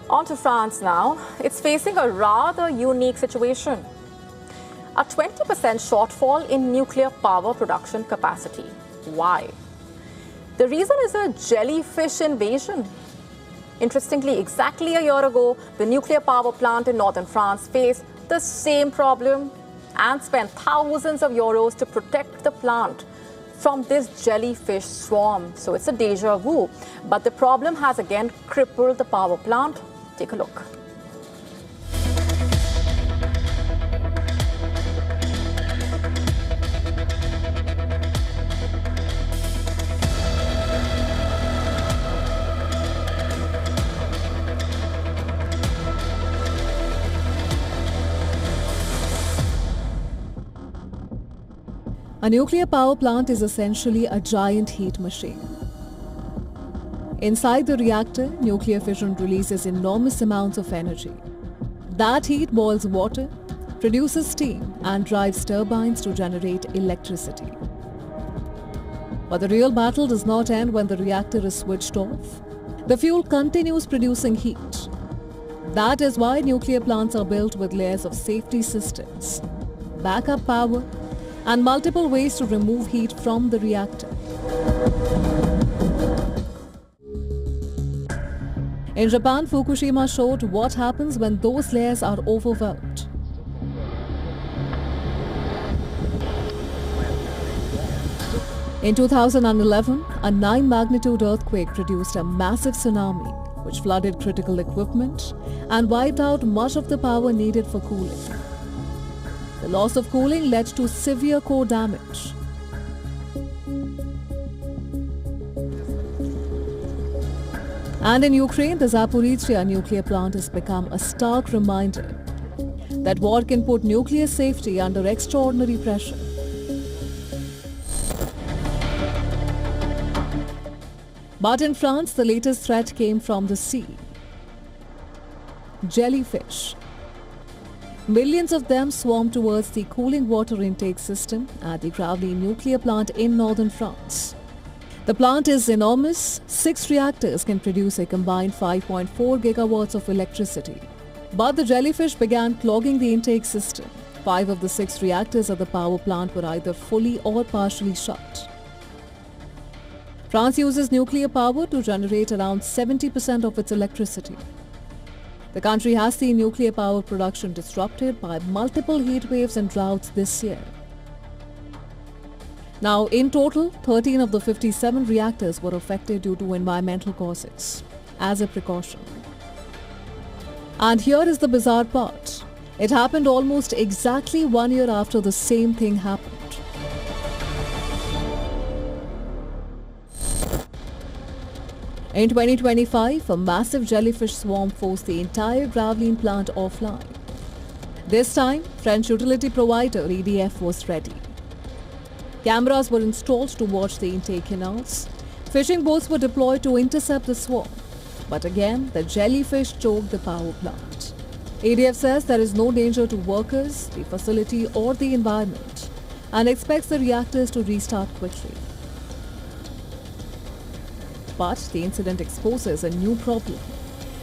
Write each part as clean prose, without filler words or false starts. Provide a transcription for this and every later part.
On to France now. It's facing a rather unique situation. A 20% shortfall in nuclear power production capacity. Why? The reason is a jellyfish invasion. Interestingly, exactly a year ago, the nuclear power plant in northern France faced the same problem and spent thousands of euros to protect the plant from this jellyfish swarm. So it's a déjà vu. But the problem has again crippled the power plant. Take a look. A nuclear power plant is essentially a giant heat machine. Inside the reactor, nuclear fission releases enormous amounts of energy. That heat boils water, produces steam, and drives turbines to generate electricity. But the real battle does not end when the reactor is switched off. The fuel continues producing heat. That is why nuclear plants are built with layers of safety systems, backup power, and multiple ways to remove heat from the reactor. In Japan, Fukushima showed what happens when those layers are overwhelmed. In 2011, a 9-magnitude earthquake produced a massive tsunami, which flooded critical equipment and wiped out much of the power needed for cooling. The loss of cooling led to severe core damage. And in Ukraine, the Zaporizhzhia nuclear plant has become a stark reminder that war can put nuclear safety under extraordinary pressure. But in France, the latest threat came from the sea. Jellyfish. Millions of them swarm towards the cooling water intake system at the Gravelines nuclear plant in northern France. The plant is enormous. 6 reactors can produce a combined 5.4 gigawatts of electricity. But the jellyfish began clogging the intake system. 5 of the 6 reactors at the power plant were either fully or partially shut. France uses nuclear power to generate around 70% of its electricity. The country has seen nuclear power production disrupted by multiple heat waves and droughts this year. Now, in total, 13 of the 57 reactors were affected due to environmental causes, as a precaution. And here is the bizarre part. It happened almost exactly 1 year after the same thing happened. In 2025, a massive jellyfish swarm forced the entire Gravelines plant offline. This time, French utility provider EDF was ready. Cameras were installed to watch the intake canals. Fishing boats were deployed to intercept the swarm. But again, the jellyfish choked the power plant. EDF says there is no danger to workers, the facility, or the environment, and expects the reactors to restart quickly. But the incident exposes a new problem.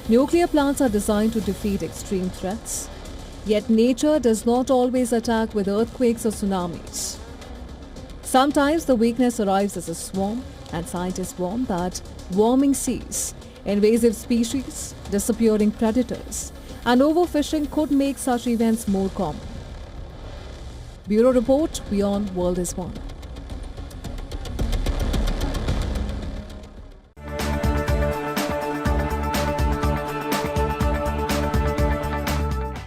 Nuclear plants are designed to defeat extreme threats, yet nature does not always attack with earthquakes or tsunamis. Sometimes the weakness arrives as a swarm, and scientists warn that warming seas, invasive species, disappearing predators, and overfishing could make such events more common. Bureau Report, Beyond World is One.